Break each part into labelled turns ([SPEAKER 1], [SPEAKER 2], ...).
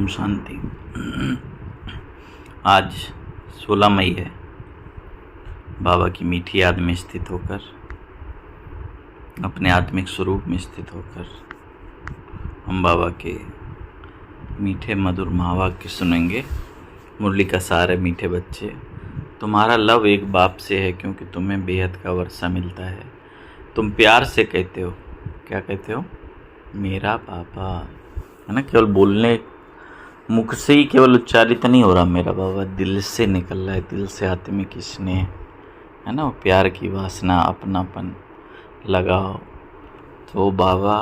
[SPEAKER 1] शांति। आज 16 मई है। बाबा की मीठी याद में स्थित होकर, अपने आत्मिक स्वरूप में स्थित होकर हम बाबा के मीठे मधुर महावाक्य सुनेंगे। मुरली का सार है, मीठे बच्चे, तुम्हारा लव एक बाप से है क्योंकि तुम्हें बेहद का वर्षा मिलता है। तुम प्यार से कहते हो, क्या कहते हो? मेरा पापा, है ना। केवल बोलने, मुख से ही केवल उच्चारित नहीं हो रहा मेरा बाबा, दिल से निकल रहा है, दिल से आत्मिक स्नेह, है ना। प्यार की वासना, अपनापन लगाओ। तो बाबा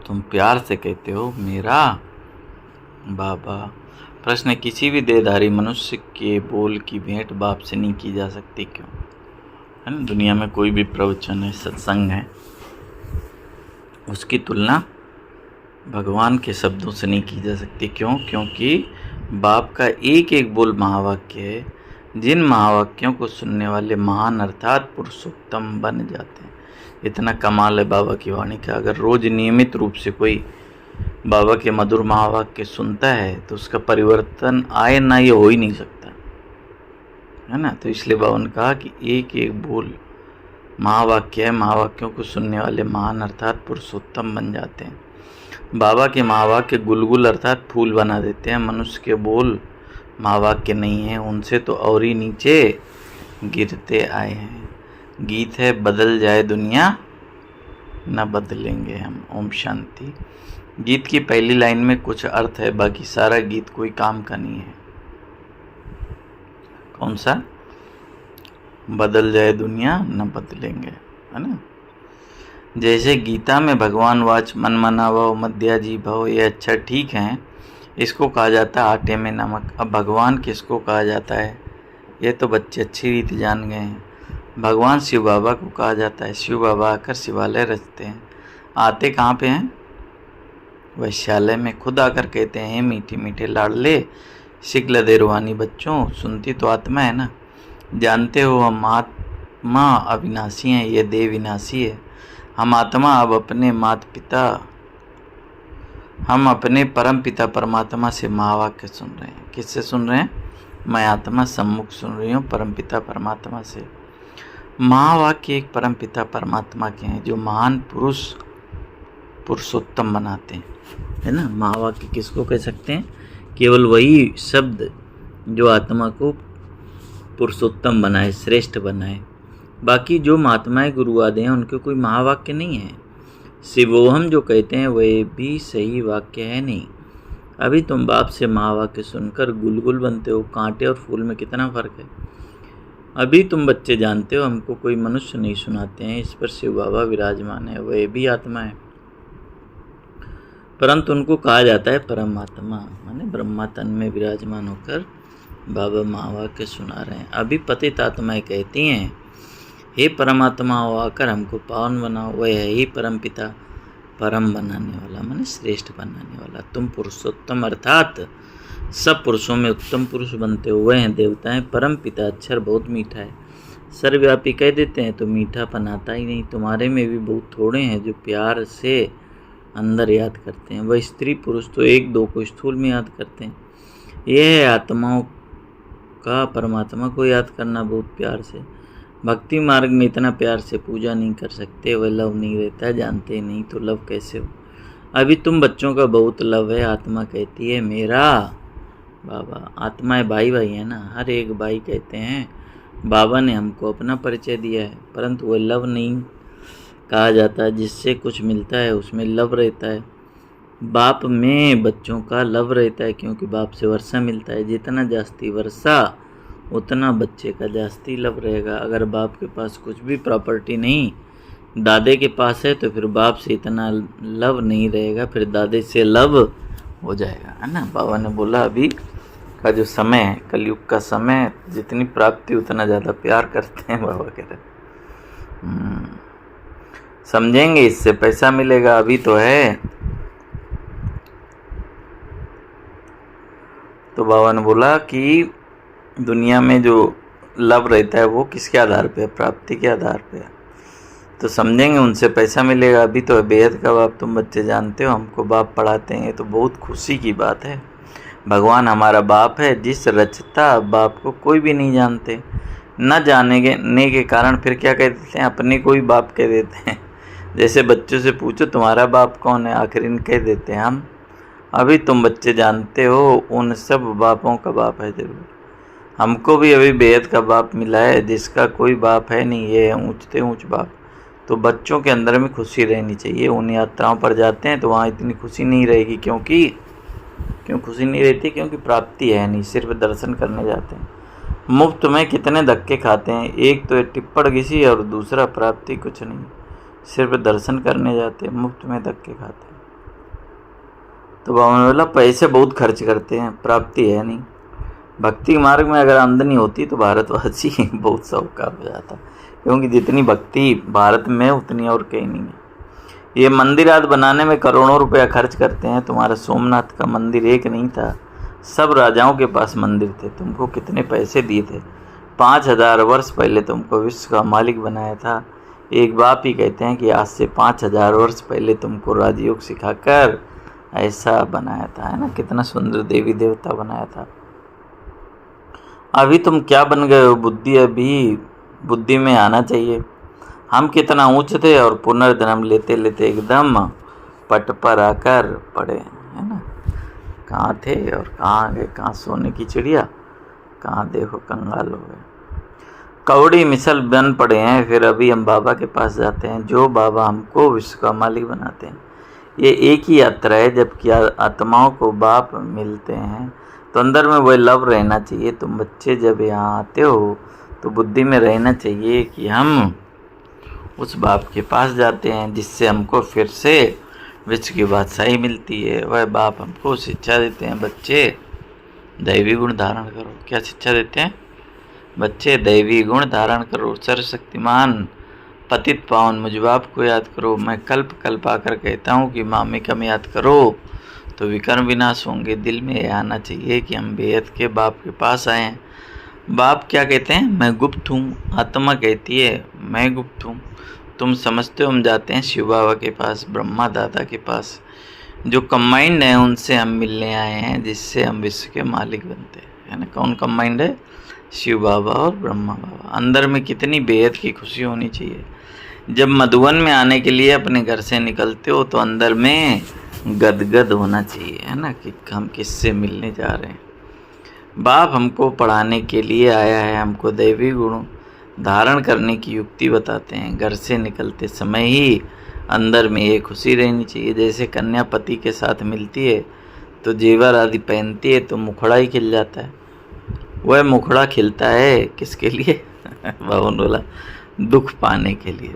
[SPEAKER 1] तुम प्यार से कहते हो मेरा बाबा। प्रश्न, किसी भी देहधारी मनुष्य के बोल की भेंट बाप से नहीं की जा सकती, क्यों? है ना। दुनिया में कोई भी प्रवचन है, सत्संग है, उसकी तुलना भगवान के शब्दों से नहीं की जा सकती। क्यों? क्योंकि बाप का एक एक बोल महावाक्य है, जिन महावाक्यों को सुनने वाले महान अर्थात पुरुषोत्तम बन जाते हैं। इतना कमाल है बाबा की वाणी का। अगर रोज नियमित रूप से कोई बाबा के मधुर महावाक्य सुनता है तो उसका परिवर्तन आए ना, ये हो ही नहीं सकता, है ना। तो इसलिए बाबा ने कहा कि एक एक बोल महावाक्य है, महावाक्यों को सुनने वाले महान अर्थात पुरुषोत्तम बन जाते हैं। बाबा के महावाक्य गुलगुल अर्थात फूल बना देते हैं। मनुष्य के बोल महावाक्य नहीं है, उनसे तो और ही नीचे गिरते आए हैं। गीत है, बदल जाए दुनिया न बदलेंगे हम। ओम शांति। गीत की पहली लाइन में कुछ अर्थ है, बाकी सारा गीत कोई काम का नहीं है। कौन सा? बदल जाए दुनिया न बदलेंगे, है ना। जैसे गीता में भगवान वाच मन मना भव मध्याजी भव, ये अच्छा ठीक है, इसको कहा जाता है आटे में नमक। अब भगवान किसको कहा जाता है, ये तो बच्चे अच्छी रीति जान गए हैं। भगवान शिव बाबा को कहा जाता है। शिव बाबा आकर शिवालय रचते हैं। आते कहाँ पे हैं? वैश्यालय में। खुद आकर कहते हैं, मीठे मीठे लाडले शिकल देरवानी बच्चों, सुनती तो आत्मा है ना। जानते हो हम आत्मा अविनाशी हैं, ये देह विनाशी है। हम आत्मा अब अपने हम अपने परम पिता परमात्मा से महावाक्य सुन रहे हैं। किससे सुन रहे हैं? मैं आत्मा सम्मुख सुन रही हूँ परम पिता परमात्मा से। महावाक्य एक परम पिता परमात्मा के हैं, जो महान पुरुषोत्तम बनाते हैं, है ना। महावाक्य किसको कह सकते हैं? केवल वही शब्द जो आत्मा को पुरुषोत्तम बनाए, श्रेष्ठ बनाए। बाकी जो महात्माएं गुरु आदि हैं उनके कोई महावाक्य नहीं है। शिवोहम जो कहते हैं वह भी सही वाक्य है नहीं। अभी तुम बाप से महावाक्य सुनकर गुलगुल बनते हो। कांटे और फूल में कितना फर्क है। अभी तुम बच्चे जानते हो, हमको कोई मनुष्य नहीं सुनाते हैं। इस पर शिव बाबा विराजमान है, वह भी आत्मा है, परंतु उनको कहा जाता है परमात्मा, माने ब्रह्मा तन में विराजमान होकर बाबा महावाक्य सुना रहे हैं। अभी पतित आत्माएं कहती हैं, हे परमात्मा हो आकर हमको पावन बनाओ। वह है ही परम पिता, परम बनाने वाला, माने श्रेष्ठ बनाने वाला। तुम पुरुषोत्तम अर्थात सब पुरुषों में उत्तम पुरुष बनते हो। वह हैं देवताएं। परम पिता अक्षर बहुत मीठा है, सर्वव्यापी कह देते हैं तो मीठापन आता ही नहीं। तुम्हारे में भी बहुत थोड़े हैं जो प्यार से अंदर याद करते हैं। वह स्त्री पुरुष तो एक दो को स्थूल में याद करते हैं। यह है आत्माओं का परमात्मा को याद करना बहुत प्यार से। भक्ति मार्ग में इतना प्यार से पूजा नहीं कर सकते, वह लव नहीं रहता, जानते नहीं तो लव कैसे हो। अभी तुम बच्चों का बहुत लव है। आत्मा कहती है मेरा बाबा। आत्माएं भाई भाई है ना, हर एक भाई कहते हैं। बाबा ने हमको अपना परिचय दिया है, परंतु वह लव नहीं कहा जाता। जिससे कुछ मिलता है उसमें लव रहता है। बाप में बच्चों का लव रहता है, क्योंकि बाप से वर्षा मिलता है। जितना जास्ती वर्षा उतना बच्चे का जास्ती लव रहेगा। अगर बाप के पास कुछ भी प्रॉपर्टी नहीं, दादे के पास है, तो फिर बाप से इतना लव नहीं रहेगा, फिर दादे से लव हो जाएगा, है ना। बाबा ने बोला अभी का जो समय है, कलयुग का समय, जितनी प्राप्ति उतना ज़्यादा प्यार करते हैं। बाबा कह रहे समझेंगे, इससे पैसा मिलेगा। अभी तो है। तो बाबा ने बोला कि दुनिया में जो लव रहता है वो किसके आधार पे है? प्राप्ति के आधार पे है। तो समझेंगे, उनसे पैसा मिलेगा। अभी तो बेहद का बाप तुम बच्चे जानते हो, हमको बाप पढ़ाते हैं, तो बहुत खुशी की बात है। भगवान हमारा बाप है, जिस रचता बाप को कोई भी नहीं जानते। न जानने के कारण फिर क्या कह देते हैं, अपने को ही बाप कह देते हैं। जैसे बच्चों से पूछो तुम्हारा बाप कौन है, आखिर कह देते हैं हम। अभी तुम बच्चे जानते हो उन सब बापों का बाप है ज़रूर। हमको भी अभी बेहद का बाप मिला है, जिसका कोई बाप है नहीं, ये ऊँचते ऊँच बाप। तो बच्चों के अंदर में खुशी रहनी चाहिए। उन यात्राओं पर जाते हैं तो वहाँ इतनी खुशी नहीं रहेगी, क्यों खुशी नहीं रहती? क्योंकि प्राप्ति है नहीं, सिर्फ दर्शन करने जाते हैं। मुफ्त में कितने धक्के खाते हैं, एक तो टिप्पण घिसी और दूसरा प्राप्ति कुछ नहीं। सिर्फ दर्शन करने जाते हैं, मुफ्त में धक्के खाते हैं। तो बाबा बोला पैसे बहुत खर्च करते हैं, प्राप्ति है नहीं। भक्ति मार्ग में अगर आमदनी होती तो भारतवासी बहुत साहूकार हो जाता, क्योंकि जितनी भक्ति भारत में उतनी और कहीं नहीं है। ये मंदिर आदि बनाने में करोड़ों रुपया खर्च करते हैं। तुम्हारा सोमनाथ का मंदिर एक नहीं था, सब राजाओं के पास मंदिर थे। तुमको कितने पैसे दिए थे? 5000 वर्ष पहले तुमको विश्व का मालिक बनाया था। एक बाप ही कहते हैं कि आज से 5000 वर्ष पहले तुमको राजयोग सिखाकर ऐसा बनाया था, है ना? कितना सुंदर देवी देवता बनाया था। अभी तुम क्या बन गए हो? बुद्धि अभी बुद्धि में आना चाहिए। हम कितना ऊंच थे और पुनर्जन्म लेते लेते एकदम पट पर आकर पड़े, है ना? कहाँ थे और कहाँ आ गए? कहाँ सोने की चिड़िया, कहाँ देखो कंगाल हो गए, कौड़ी मिसल बन पड़े हैं। फिर अभी हम बाबा के पास जाते हैं, जो बाबा हमको विश्व का मालिक बनाते हैं। ये एक ही यात्रा है, जबकि आत्माओं को बाप मिलते हैं तो अंदर में वह लव रहना चाहिए। तुम बच्चे जब यहाँ आते हो तो बुद्धि में रहना चाहिए कि हम उस बाप के पास जाते हैं, जिससे हमको फिर से विश्व की बादशाही मिलती है। वह बाप हमको शिक्षा देते हैं, बच्चे दैवी गुण धारण करो। क्या शिक्षा देते हैं? बच्चे दैवी गुण धारण करो, सर्वशक्तिमान पतित पावन मुझ बाप को याद करो। मैं कल्प कल्प आकर कहता हूँ कि मामिकम याद करो तो विकर्म विनाश होंगे। दिल में यह आना चाहिए कि हम बेहद के बाप के पास आए हैं। बाप क्या कहते हैं? मैं गुप्त हूँ। आत्मा कहती है मैं गुप्त हूँ। तुम समझते हो हम जाते हैं शिव बाबा के पास, ब्रह्मा दादा के पास, जो कंबाइंड है उनसे हम मिलने आए हैं, जिससे हम विश्व के मालिक बनते हैं, है ना? कौन कंबाइंड है? शिव बाबा और ब्रह्मा बाबा। अंदर में कितनी बेहद की खुशी होनी चाहिए। जब मधुवन में आने के लिए अपने घर से निकलते हो तो अंदर में गदगद होना चाहिए, है ना, कि हम किससे मिलने जा रहे हैं। बाप हमको पढ़ाने के लिए आया है, हमको दैवी गुण धारण करने की युक्ति बताते हैं। घर से निकलते समय ही अंदर में ये खुशी रहनी चाहिए। जैसे कन्या पति के साथ मिलती है तो जेवर आदि पहनती है तो मुखड़ा ही खिल जाता है। वह मुखड़ा खिलता है किसके लिए? बाबा बोला दुख पाने के लिए,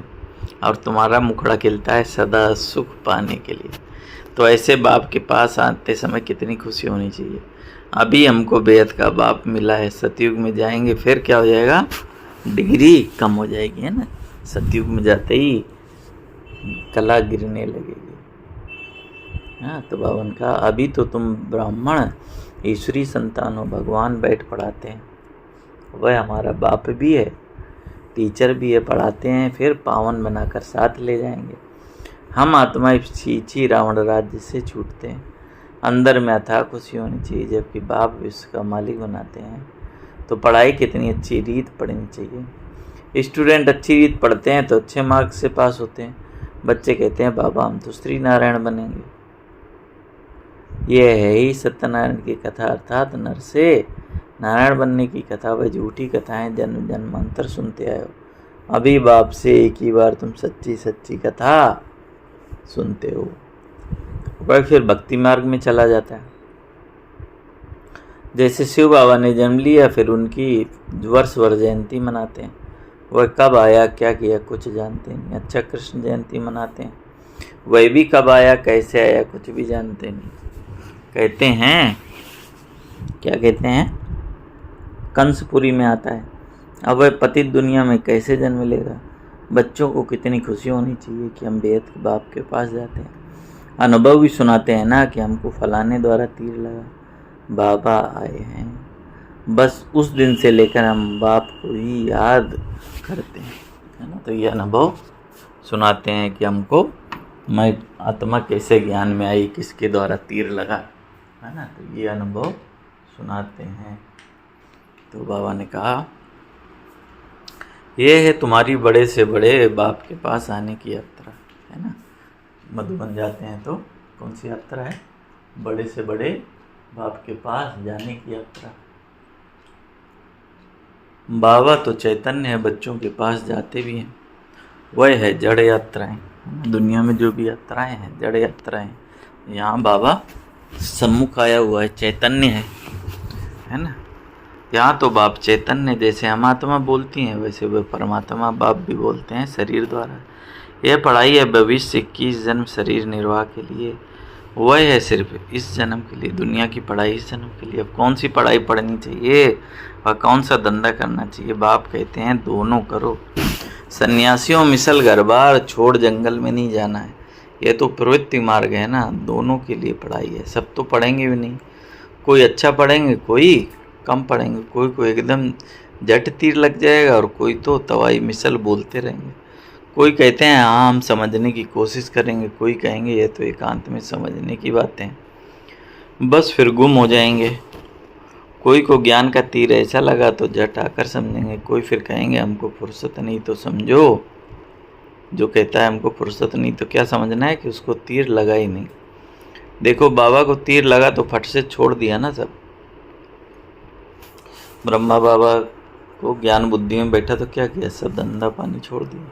[SPEAKER 1] और तुम्हारा मुखड़ा खिलता है सदा सुख पाने के लिए। तो ऐसे बाप के पास आते समय कितनी खुशी होनी चाहिए। अभी हमको बेहद का बाप मिला है, सतयुग में जाएंगे फिर क्या हो जाएगा? डिग्री कम हो जाएगी, है ना? सतयुग में जाते ही कला गिरने लगेगी। हाँ, तो बावन का अभी तो तुम ब्राह्मण ईश्वरी संतान हो, भगवान बैठ पढ़ाते हैं। वह हमारा बाप भी है, टीचर भी है, पढ़ाते हैं, फिर पावन बनाकर साथ ले जाएंगे। हम आत्मा छीछी रावण राज्य से छूटते हैं। अंदर में अथाह खुशी होनी चाहिए, जबकि बाप विश्व का मालिक बनाते हैं। तो पढ़ाई कितनी अच्छी रीत पढ़नी चाहिए। स्टूडेंट अच्छी रीत पढ़ते हैं तो अच्छे मार्क्स से पास होते हैं। बच्चे कहते हैं बाबा हम तो श्री नारायण बनेंगे। ये है ही सत्यनारायण की कथा, अर्थात नर से नारायण बनने की कथा। वह झूठी कथाएं जन्म जन्मांतर सुनते आए हो। अभी बाप से एक ही बार तुम सच्ची सच्ची कथा सुनते हो। वह फिर भक्ति मार्ग में चला जाता है। जैसे शिव बाबा ने जन्म लिया, फिर उनकी वर्ष जयंती मनाते हैं। वह कब आया क्या किया कुछ जानते नहीं। अच्छा, कृष्ण जयंती मनाते हैं, वह भी कब आया कैसे आया कुछ भी जानते नहीं। कहते हैं क्या कहते हैं? कंसपुरी में आता है। अब वह पतित दुनिया में कैसे जन्म लेगा? बच्चों को कितनी खुशी होनी चाहिए कि हम बेहद के बाप के पास जाते हैं। अनुभव भी सुनाते हैं ना कि हमको फलाने द्वारा तीर लगा, बाबा आए हैं। बस उस दिन से लेकर हम बाप को ही याद करते हैं, है ना? तो ये अनुभव सुनाते हैं कि हमको मैं आत्मा कैसे ज्ञान में आई, किसके द्वारा तीर लगा, है ना। तो ये अनुभव सुनाते हैं। तो बाबा ने कहा, ये है तुम्हारी बड़े से बड़े बाप के पास आने की यात्रा, है ना। मधुबन जाते हैं तो कौन सी यात्रा है? बड़े से बड़े बाप के पास जाने की यात्रा। बाबा तो चैतन्य है, बच्चों के पास जाते भी हैं। वह है जड़ यात्राएं। दुनिया में जो भी यात्राएं हैं जड़ यात्राएं। यहाँ बाबा सम्मुख आया हुआ है, चैतन्य है ना। यहाँ तो बाप चैतन्य, जैसे हम आत्मा बोलती हैं वैसे वह परमात्मा बाप भी बोलते हैं शरीर द्वारा। यह पढ़ाई है भविष्य 21 जन्म शरीर निर्वाह के लिए। वह है सिर्फ इस जन्म के लिए, दुनिया की पढ़ाई इस जन्म के लिए। अब कौन सी पढ़ाई पढ़नी चाहिए और कौन सा धंधा करना चाहिए? बाप कहते हैं दोनों करो। सन्यासियों मिसल घर बार छोड़ जंगल में नहीं जाना है। ये तो प्रवृत्ति मार्ग है ना, दोनों के लिए पढ़ाई है। सब तो पढ़ेंगे भी नहीं, कोई अच्छा पढ़ेंगे, कोई कम पढ़ेंगे, कोई को एकदम जट तीर लग जाएगा और कोई तो तवाई मिसल बोलते रहेंगे। कोई कहते हैं हाँ हम समझने की कोशिश करेंगे, कोई कहेंगे ये तो एकांत में समझने की बातें, बस फिर गुम हो जाएंगे। कोई को ज्ञान का तीर ऐसा लगा तो जट आकर समझेंगे, कोई फिर कहेंगे हमको फुर्सत नहीं तो समझो। जो कहता है हमको फुर्सत नहीं तो क्या समझना है कि उसको तीर लगा ही नहीं। देखो बाबा को तीर लगा तो फट से छोड़ दिया ना सब। ब्रह्मा बाबा को ज्ञान बुद्धि में बैठा तो क्या किया? सब धंधा पानी छोड़ दिया।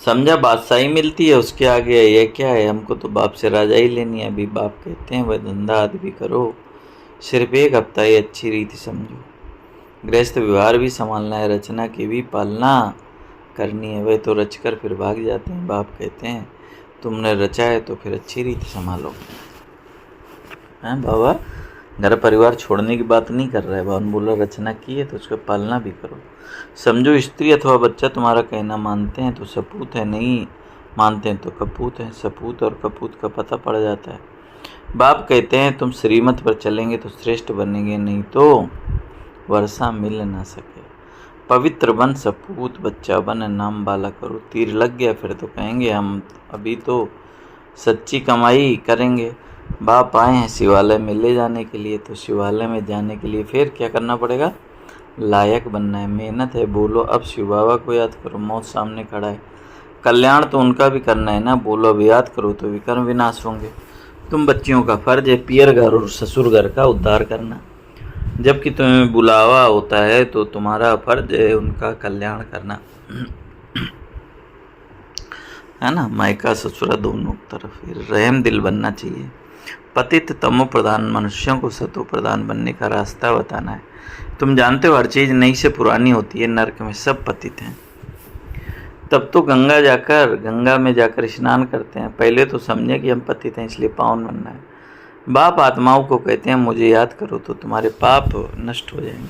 [SPEAKER 1] समझा बादशाही मिलती है, उसके आगे ये क्या है? हमको तो बाप से राजा ही लेनी है। अभी बाप कहते हैं वह धंधा आदि भी करो, सिर्फ एक हफ्ता ये अच्छी रीति समझो। गृहस्थ व्यवहार भी संभालना है, रचना की भी पालना करनी है। वह तो रचकर फिर भाग जाते हैं। बाप कहते हैं तुमने रचा है तो फिर अच्छी रीति संभालो। हैं बाबा घर परिवार छोड़ने की बात नहीं कर रहा है। बाबा बोला रचना की है तो उसको पालना भी करो। समझो स्त्री अथवा बच्चा तुम्हारा कहना मानते हैं तो सपूत है, नहीं मानते हैं तो कपूत है। सपूत और कपूत का पता पड़ जाता है। बाप कहते हैं तुम श्रीमत पर चलेंगे तो श्रेष्ठ बनेंगे, नहीं तो वर्षा मिल ना सके। पवित्र बन सपूत, बच्चा बन नाम बाला करो। तीर लग गया फिर तो कहेंगे हम अभी तो सच्ची कमाई करेंगे। बाप आए हैं शिवालय में ले जाने के लिए, तो शिवालय में जाने के लिए फिर क्या करना पड़ेगा? लायक बनना है, मेहनत है। बोलो अब शिव बाबा को याद करो, मौत सामने खड़ा है। कल्याण तो उनका भी करना है ना। बोलो अब याद करो तो विकर्म विनाश होंगे। तुम बच्चियों का फर्ज है पियर घर और ससुर घर का उद्धार करना। जबकि तुम्हें बुलावा होता है तो तुम्हारा फर्ज है उनका कल्याण करना, है ना। मायका ससुरा दोनों तरफ रहम दिल बनना चाहिए। पतित तमो प्रधान मनुष्यों को सतो प्रधान बनने का रास्ता बताना है। तुम जानते हो हर चीज नई से पुरानी होती है। नरक में सब पतित हैं। तब तो गंगा में जाकर स्नान करते हैं। पहले तो समझे कि हम पतित हैं इसलिए पावन बनना है। बाप आत्माओं को कहते हैं मुझे याद करो तो तुम्हारे पाप नष्ट हो जाएंगे।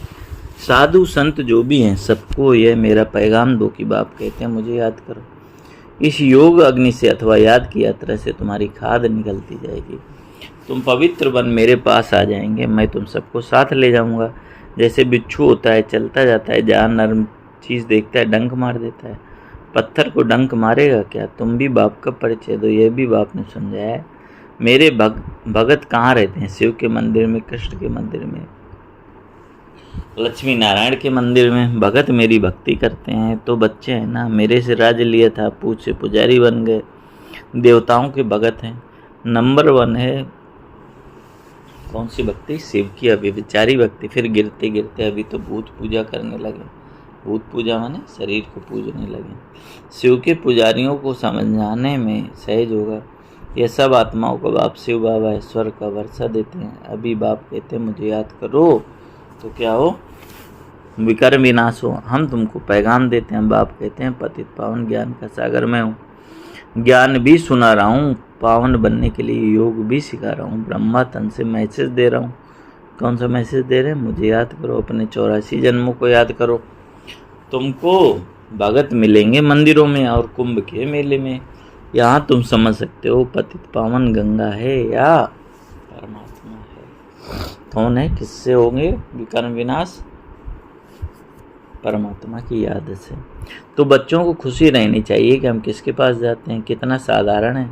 [SPEAKER 1] साधु संत जो भी हैं सबको यह मेरा पैगाम दो कि बाप कहते हैं मुझे याद करो। इस योग अग्नि से अथवा याद की यात्रा से तुम्हारी खाद निकलती जाएगी। तुम पवित्र बन मेरे पास आ जाएंगे, मैं तुम सबको साथ ले जाऊंगा। जैसे बिच्छू होता है चलता जाता है, जहाँ नर्म चीज़ देखता है डंक मार देता है। पत्थर को डंक मारेगा क्या? तुम भी बाप का परिचय दो, यह भी बाप ने समझाया है। मेरे भगत कहाँ रहते हैं? शिव के मंदिर में, कृष्ण के मंदिर में, लक्ष्मी नारायण के मंदिर में। भगत मेरी भक्ति करते हैं तो बच्चे हैं ना। मेरे से राज लिया था, पूज से पुजारी बन गए, देवताओं के भगत हैं। नंबर 1 है कौन सी भक्ति? शिव की अभिविचारी भक्ति। फिर गिरते गिरते अभी तो भूत पूजा करने लगे। भूत पूजा माने शरीर को पूजने लगे। शिव के पुजारियों को समझाने में सहज होगा। यह सब आत्माओं को बाप शिव बाबा ईश्वर का वर्षा देते हैं। अभी बाप कहते हैं मुझे याद करो तो क्या हो? विकर्म विनाश हो। हम तुमको पैगाम देते हैं। बाप कहते हैं पतित पावन ज्ञान का सागर मैं हूँ। ज्ञान भी सुना रहा हूँ, पावन बनने के लिए योग भी सिखा रहा हूँ। ब्रह्मा तन से मैसेज दे रहा हूँ। कौन सा मैसेज दे रहे हैं? मुझे याद करो, अपने 84 जन्मों को याद करो। तुमको भगत मिलेंगे मंदिरों में और कुंभ के मेले में। यहाँ तुम समझ सकते हो पतित पावन गंगा है या परमात्मा है। कौन है? किससे होंगे विकर्म विनाश? परमात्मा की याद से। तो बच्चों को खुशी रहनी चाहिए कि हम किसके पास जाते हैं। कितना साधारण है,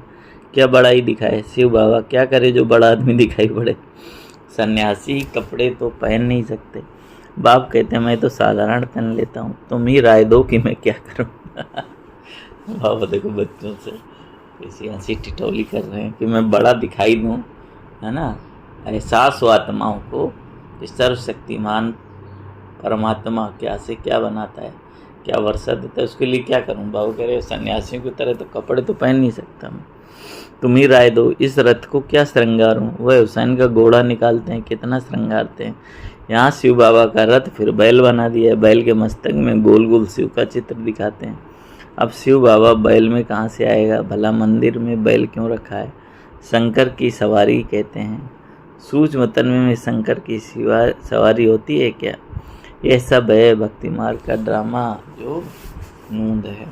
[SPEAKER 1] क्या बड़ाई दिखाए? शिव बाबा क्या करे जो बड़ा आदमी दिखाई पड़े? सन्यासी कपड़े तो पहन नहीं सकते। बाप कहते हैं मैं तो साधारण पहन लेता हूँ, तुम ही राय दो कि मैं क्या करूँ। बाबा देखो बच्चों से कैसी हंसी टिटौली कर रहे हैं कि मैं बड़ा दिखाई दूँ, है ना। एहसास हो आत्माओं को कि सर्वशक्तिमान परमात्मा क्या से क्या बनाता है, क्या वर्षा देता है, उसके लिए क्या करूं। बाबू कह रहे सन्यासियों की तरह तो कपड़े तो पहन नहीं सकता मैं, तुम ही राय दो इस रथ को क्या श्रृंगारूं। वह हुसैन का घोड़ा निकालते हैं, कितना श्रृंगारते हैं। यहाँ शिव बाबा का रथ फिर बैल बना दिया है, बैल के मस्तक में गोल गोल शिव का चित्र दिखाते हैं। अब शिव बाबा बैल में कहाँ से आएगा? भला मंदिर में बैल क्यों रखा है? शंकर की सवारी कहते हैं। सूक्ष्म तन में शंकर की सवारी होती है क्या? यह सब है भक्ति मार्ग का ड्रामा जो नूंद है।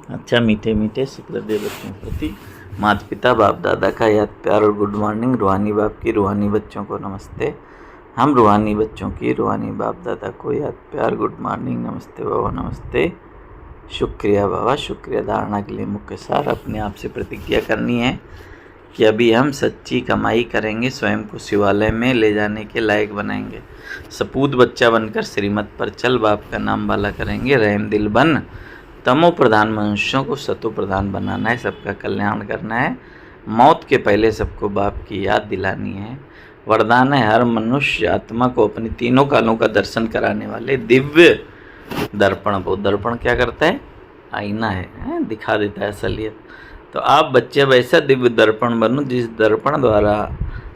[SPEAKER 1] अच्छा मीठे मीठे सुप्रदेव बच्चों के प्रति माता पिता बाप दादा का याद प्यार और गुड मॉर्निंग। रूहानी बाप की रूहानी बच्चों को नमस्ते। हम रूहानी बच्चों की रूहानी बाप दादा को याद प्यार गुड मॉर्निंग, नमस्ते बाबा, नमस्ते, शुक्रिया बाबा, शुक्रिया। धारणा के लिए मुख्य सार अपने आप से प्रतिज्ञा करनी है कि अभी हम सच्ची कमाई करेंगे, स्वयं को शिवालय में ले जाने के लायक बनाएंगे, सपूत बच्चा बनकर श्रीमत पर चल बाप का नाम वाला करेंगे, रहम दिल बन तमो प्रधान मनुष्यों को सतो प्रधान बनाना है, सबका कल्याण करना है, मौत के पहले सबको बाप की याद दिलानी है। वरदान है हर मनुष्य आत्मा को अपनी तीनों कालों का दर्शन कराने वाले दिव्य दर्पण। वो दर्पण क्या करता है? आईना है, दिखा देता है असलियत। तो आप बच्चे अब ऐसा दिव्य दर्पण बनो जिस दर्पण द्वारा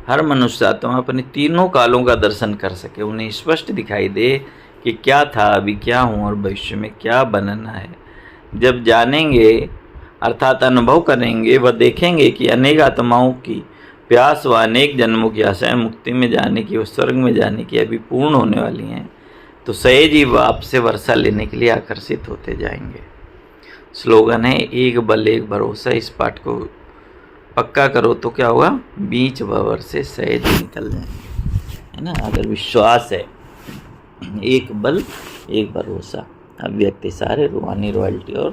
[SPEAKER 1] हर मनुष्य आत्मा अपने तीनों कालों का दर्शन कर सके, उन्हें स्पष्ट दिखाई दे कि क्या था, अभी क्या हूँ और भविष्य में क्या बनना है। जब जानेंगे अर्थात अनुभव करेंगे, वह देखेंगे कि अनेक आत्माओं की प्यास व अनेक जन्मों की आशाएं मुक्ति में जाने की और स्वर्ग में जाने की अभी पूर्ण होने वाली हैं। तो सहज ही बाप से वर्षा लेने के लिए आकर्षित होते जाएंगे। स्लोगन है एक बल एक भरोसा। इस पाठ को पक्का करो तो क्या होगा? बीच भंवर से सहज निकल जाएंगे, है ना। अगर विश्वास है, एक बल एक भरोसा, अव्यक्त सारे रूहानी रॉयल्टी और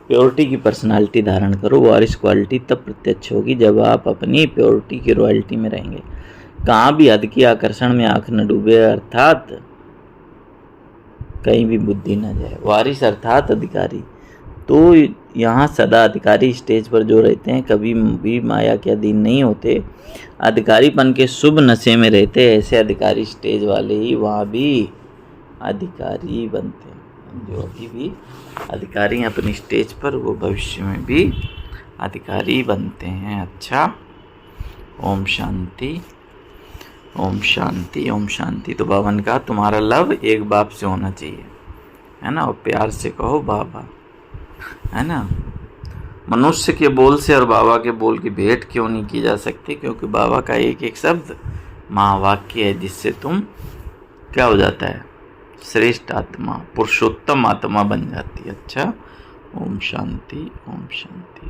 [SPEAKER 1] प्योरिटी की पर्सनालिटी धारण करो। वारिस क्वालिटी तब प्रत्यक्ष होगी जब आप अपनी प्योरिटी की रॉयल्टी में रहेंगे। कहाँ भी हद की आकर्षण में आंख न डूबे, अर्थात कहीं भी बुद्धि न जाए। वारिस अर्थात अधिकारी, तो यहाँ सदा अधिकारी स्टेज पर जो रहते हैं कभी भी माया के अधीन नहीं होते, अधिकारीपन के शुभ नशे में रहते हैं। ऐसे अधिकारी स्टेज वाले ही वहाँ भी अधिकारी बनते हैं। जो अभी भी अधिकारी हैं अपनी स्टेज पर, वो भविष्य में भी अधिकारी बनते हैं। अच्छा, ओम शांति, ओम शांति, ओम शांति। तो बाबा ने कहा तुम्हारा लव एक बाप से होना चाहिए, है ना, और प्यार से कहो बाबा, है ना। मनुष्य के बोल से और बाबा के बोल की भेंट क्यों नहीं की जा सकती? क्योंकि बाबा का एक एक शब्द महावाक्य है, जिससे तुम क्या हो जाता है? श्रेष्ठ आत्मा, पुरुषोत्तम आत्मा बन जाती है। अच्छा, ओम शांति, ओम शांति।